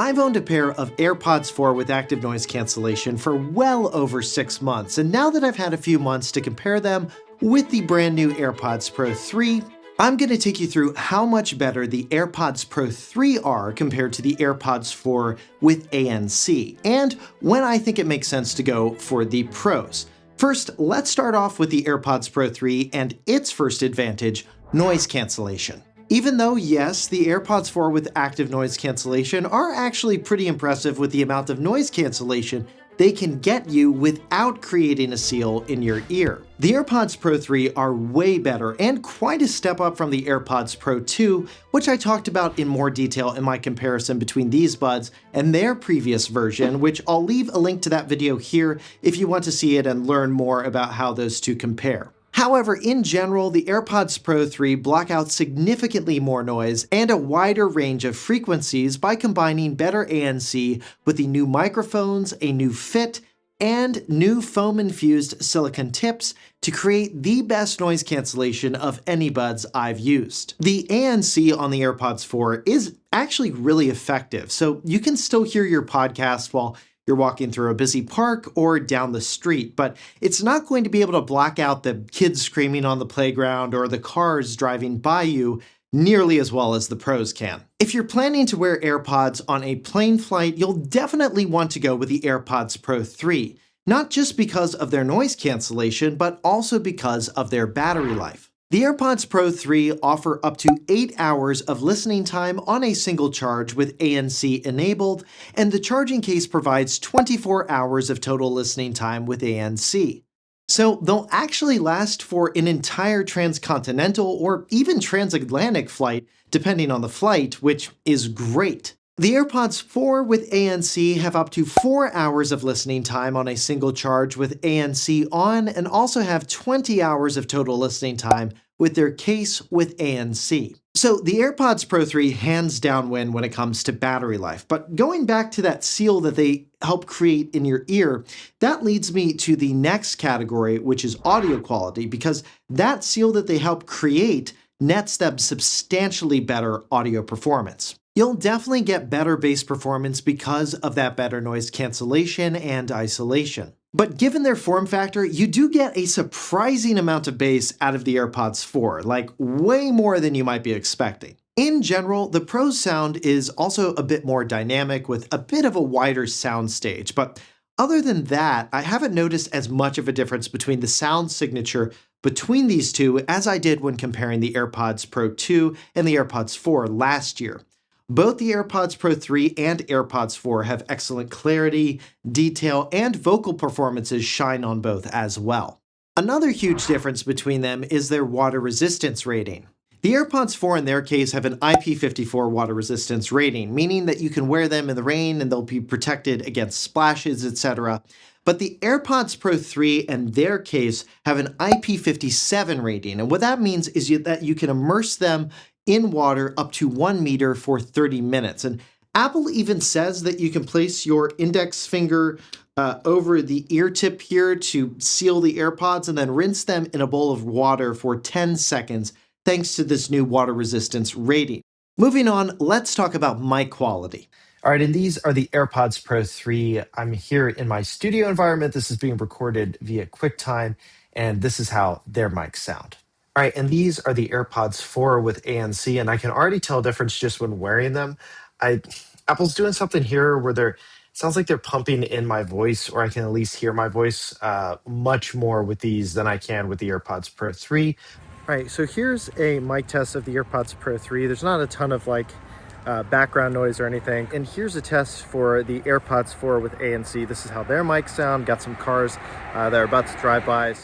I've owned a pair of AirPods 4 with Active Noise Cancellation for well over 6 months, and now that I've had a few months to compare them with the brand new AirPods Pro 3, I'm going to take you through how much better the AirPods Pro 3 are compared to the AirPods 4 with ANC, and when I think it makes sense to go for the Pros. First, let's start off with the AirPods Pro 3 and its first advantage, noise cancellation. Even though, yes, the AirPods 4 with active noise cancellation are actually pretty impressive with the amount of noise cancellation they can get you without creating a seal in your ear. The AirPods Pro 3 are way better and quite a step up from the AirPods Pro 2, which I talked about in more detail in my comparison between these buds and their previous version, which I'll leave a link to that video here if you want to see it and learn more about how those two compare. However, in general, the AirPods Pro 3 block out significantly more noise and a wider range of frequencies by combining better ANC with the new microphones, a new fit, and new foam-infused silicone tips to create the best noise cancellation of any buds I've used. The ANC on the AirPods 4 is actually really effective, so you can still hear your podcast while you're walking through a busy park or down the street, but it's not going to be able to block out the kids screaming on the playground or the cars driving by you nearly as well as the Pros can. If you're planning to wear AirPods on a plane flight, you'll definitely want to go with the AirPods Pro 3, not just because of their noise cancellation, but also because of their battery life. The AirPods Pro 3 offer up to 8 hours of listening time on a single charge with ANC enabled, and the charging case provides 24 hours of total listening time with ANC. So they'll actually last for an entire transcontinental or even transatlantic flight, depending on the flight, which is great. The AirPods 4 with ANC have up to 4 hours of listening time on a single charge with ANC on, and also have 20 hours of total listening time with their case with ANC. So the AirPods Pro 3 hands down win when it comes to battery life. But going back to that seal that they help create in your ear, that leads me to the next category, which is audio quality, because that seal that they help create nets them substantially better audio performance. You'll definitely get better bass performance because of that better noise cancellation and isolation. But given their form factor, you do get a surprising amount of bass out of the AirPods 4, like way more than you might be expecting. In general, the Pro's sound is also a bit more dynamic with a bit of a wider sound stage, but other than that, I haven't noticed as much of a difference between the sound signature between these two as I did when comparing the AirPods Pro 2 and the AirPods 4 last year. Both the AirPods Pro 3 and AirPods 4 have excellent clarity, detail, and vocal performances shine on both as well. Another huge difference between them is their water resistance rating. The AirPods 4 in their case have an IP54 water resistance rating, meaning that you can wear them in the rain and they'll be protected against splashes, etc. But the AirPods Pro 3 in their case have an IP57 rating, and what that means is that you can immerse them in water up to 1 meter for 30 minutes. And Apple even says that you can place your index finger over the ear tip here to seal the AirPods and then rinse them in a bowl of water for 10 seconds thanks to this new water resistance rating. Moving on, let's talk about mic quality. All right, and these are the AirPods Pro 3. I'm here in my studio environment. This is being recorded via QuickTime, and this is how their mics sound. All right, and these are the AirPods 4 with ANC, and I can already tell a difference just when wearing them. Apple's doing something here where it sounds like they're pumping in my voice, or I can at least hear my voice much more with these than I can with the AirPods Pro 3. All right, so here's a mic test of the AirPods Pro 3. There's not a ton of background noise or anything. And here's a test for the AirPods 4 with ANC. This is how their mics sound. Got some cars that are about to drive by.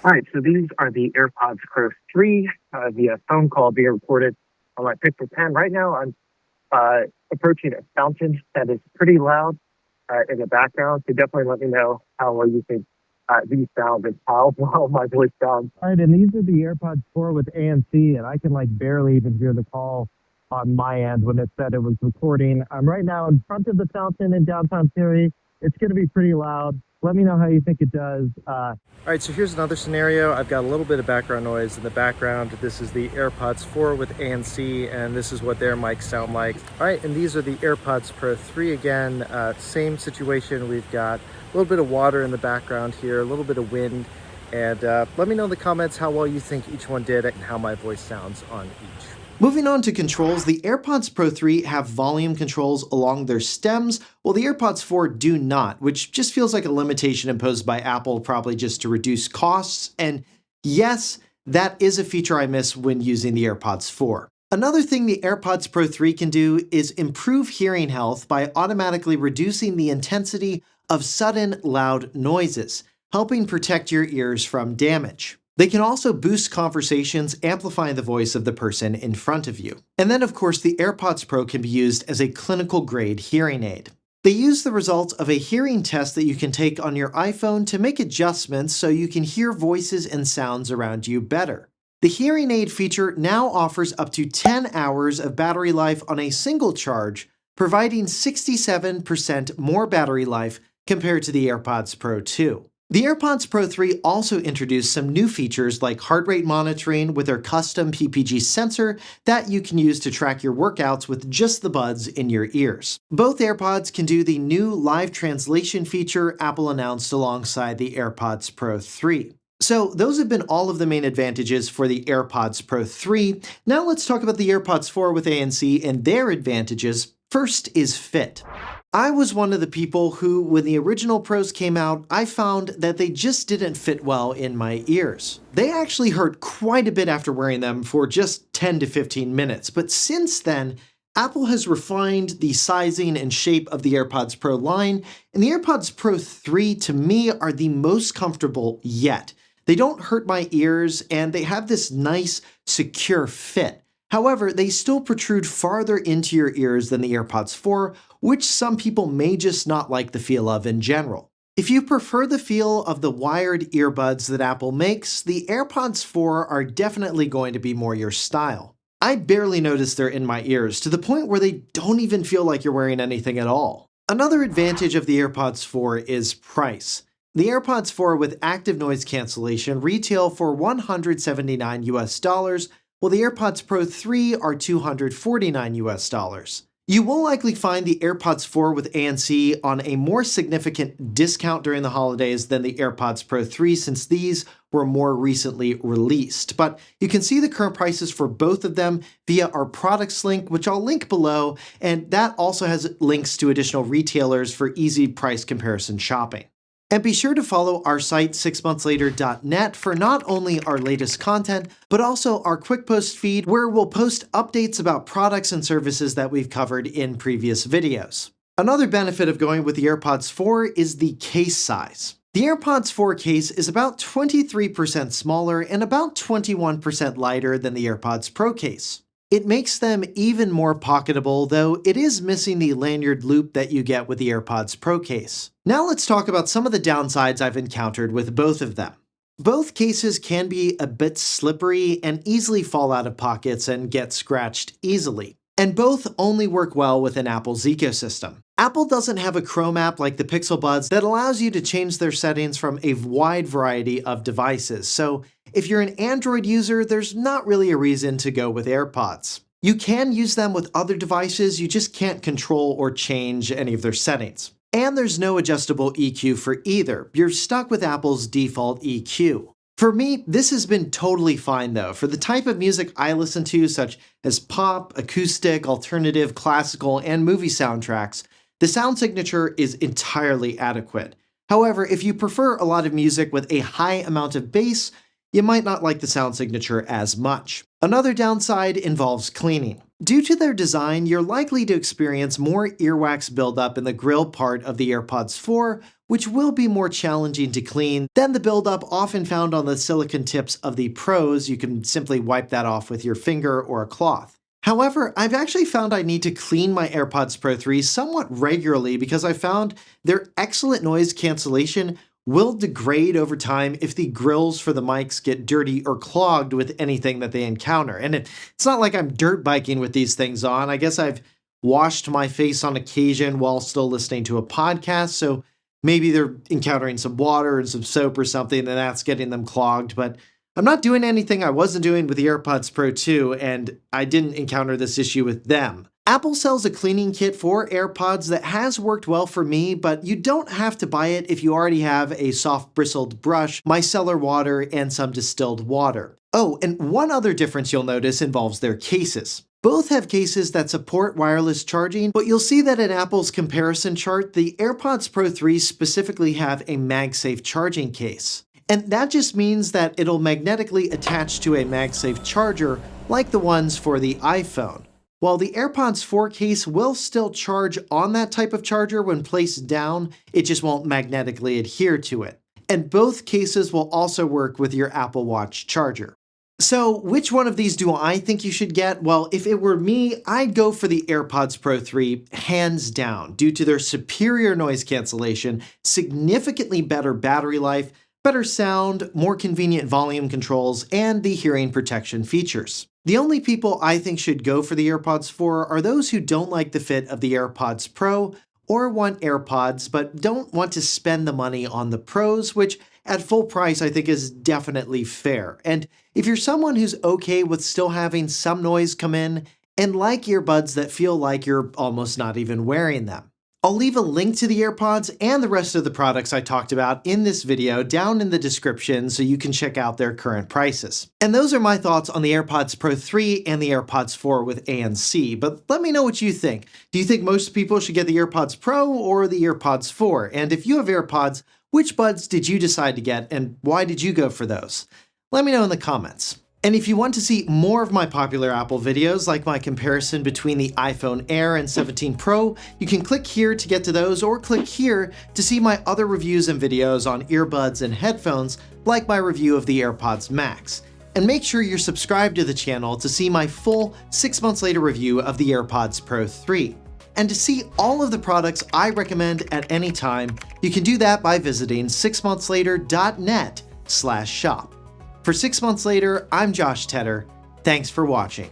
All right, so these are the AirPods Pro 3 via phone call being recorded on my Pixel 10. Right now, I'm approaching a fountain that is pretty loud in the background. So definitely let me know how well you think these sound and how well my voice sounds. All right, and these are the AirPods 4 with ANC, and I can barely even hear the call on my end when it said it was recording. I'm right now in front of the fountain in downtown Cary. It's going to be pretty loud. Let me know how you think it does. All right, so here's another scenario. I've got a little bit of background noise in the background. This is the AirPods 4 with ANC, and this is what their mics sound like. All right, and these are the AirPods Pro 3 again. Same situation. We've got a little bit of water in the background here, a little bit of wind, and let me know in the comments how well you think each one did and how my voice sounds on each. Moving on to controls, the AirPods Pro 3 have volume controls along their stems, while the AirPods 4 do not, which just feels like a limitation imposed by Apple, probably just to reduce costs. And yes, that is a feature I miss when using the AirPods 4. Another thing the AirPods Pro 3 can do is improve hearing health by automatically reducing the intensity of sudden loud noises, helping protect your ears from damage. They can also boost conversations, amplifying the voice of the person in front of you. And then, of course, the AirPods Pro can be used as a clinical-grade hearing aid. They use the results of a hearing test that you can take on your iPhone to make adjustments so you can hear voices and sounds around you better. The hearing aid feature now offers up to 10 hours of battery life on a single charge, providing 67% more battery life compared to the AirPods Pro 2. The AirPods Pro 3 also introduced some new features like heart rate monitoring with their custom PPG sensor that you can use to track your workouts with just the buds in your ears. Both AirPods can do the new live translation feature Apple announced alongside the AirPods Pro 3. So those have been all of the main advantages for the AirPods Pro 3. Now let's talk about the AirPods 4 with ANC and their advantages. First is fit. I was one of the people who, when the original Pros came out, I found that they just didn't fit well in my ears. They actually hurt quite a bit after wearing them for just 10 to 15 minutes, but since then, Apple has refined the sizing and shape of the AirPods Pro line, and the AirPods Pro 3 to me are the most comfortable yet. They don't hurt my ears, and they have this nice, secure fit. However, they still protrude farther into your ears than the AirPods 4, which some people may just not like the feel of in general. If you prefer the feel of the wired earbuds that Apple makes, the AirPods 4 are definitely going to be more your style. I barely notice they're in my ears, to the point where they don't even feel like you're wearing anything at all. Another advantage of the AirPods 4 is price. The AirPods 4 with Active Noise Cancellation retail for $179 US, while the AirPods Pro 3 are $249 US. You will likely find the AirPods 4 with ANC on a more significant discount during the holidays than the AirPods Pro 3 since these were more recently released. But you can see the current prices for both of them via our products link, which I'll link below, and that also has links to additional retailers for easy price comparison shopping. And be sure to follow our site 6monthslater.net for not only our latest content, but also our quick post feed where we'll post updates about products and services that we've covered in previous videos. Another benefit of going with the AirPods 4 is the case size. The AirPods 4 case is about 23% smaller and about 21% lighter than the AirPods Pro case. It makes them even more pocketable, though it is missing the lanyard loop that you get with the AirPods Pro case. Now let's talk about some of the downsides I've encountered with both of them. Both cases can be a bit slippery and easily fall out of pockets and get scratched easily. And both only work well within Apple's ecosystem. Apple doesn't have a Chrome app like the Pixel Buds that allows you to change their settings from a wide variety of devices, so if you're an Android user, there's not really a reason to go with AirPods. You can use them with other devices, you just can't control or change any of their settings. And there's no adjustable EQ for either. You're stuck with Apple's default EQ. For me, this has been totally fine though. For the type of music I listen to, such as pop, acoustic, alternative, classical, and movie soundtracks, the sound signature is entirely adequate. However, if you prefer a lot of music with a high amount of bass, you might not like the sound signature as much. Another downside involves cleaning. Due to their design, you're likely to experience more earwax buildup in the grill part of the AirPods 4, which will be more challenging to clean than the buildup often found on the silicone tips of the Pros. You can simply wipe that off with your finger or a cloth. However, I've actually found I need to clean my AirPods Pro 3 somewhat regularly because I found their excellent noise cancellation will degrade over time if the grills for the mics get dirty or clogged with anything that they encounter. And it's not like I'm dirt biking with these things on. I guess I've washed my face on occasion while still listening to a podcast, so maybe they're encountering some water and some soap or something, and that's getting them clogged. But I'm not doing anything I wasn't doing with the AirPods Pro 2, and I didn't encounter this issue with them. Apple sells a cleaning kit for AirPods that has worked well for me, but you don't have to buy it if you already have a soft bristled brush, micellar water, and some distilled water. Oh, and one other difference you'll notice involves their cases. Both have cases that support wireless charging, but you'll see that in Apple's comparison chart, the AirPods Pro 3 specifically have a MagSafe charging case. And that just means that it'll magnetically attach to a MagSafe charger like the ones for the iPhone. While the AirPods 4 case will still charge on that type of charger when placed down, it just won't magnetically adhere to it. And both cases will also work with your Apple Watch charger. So which one of these do I think you should get? Well, if it were me, I'd go for the AirPods Pro 3 hands down due to their superior noise cancellation, significantly better battery life, better sound, more convenient volume controls, and the hearing protection features. The only people I think should go for the AirPods 4 are those who don't like the fit of the AirPods Pro or want AirPods but don't want to spend the money on the Pros, which at full price I think is definitely fair. And if you're someone who's okay with still having some noise come in and like earbuds that feel like you're almost not even wearing them. I'll leave a link to the AirPods and the rest of the products I talked about in this video down in the description so you can check out their current prices. And those are my thoughts on the AirPods Pro 3 and the AirPods 4 with ANC, but let me know what you think. Do you think most people should get the AirPods Pro or the AirPods 4? And if you have AirPods, which buds did you decide to get and why did you go for those? Let me know in the comments. And if you want to see more of my popular Apple videos, like my comparison between the iPhone Air and 17 Pro, you can click here to get to those, or click here to see my other reviews and videos on earbuds and headphones, like my review of the AirPods Max. And make sure you're subscribed to the channel to see my full 6 months later review of the AirPods Pro 3. And to see all of the products I recommend at any time, you can do that by visiting 6monthslater.net/shop. For 6 months later, I'm Josh Tedder. Thanks for watching.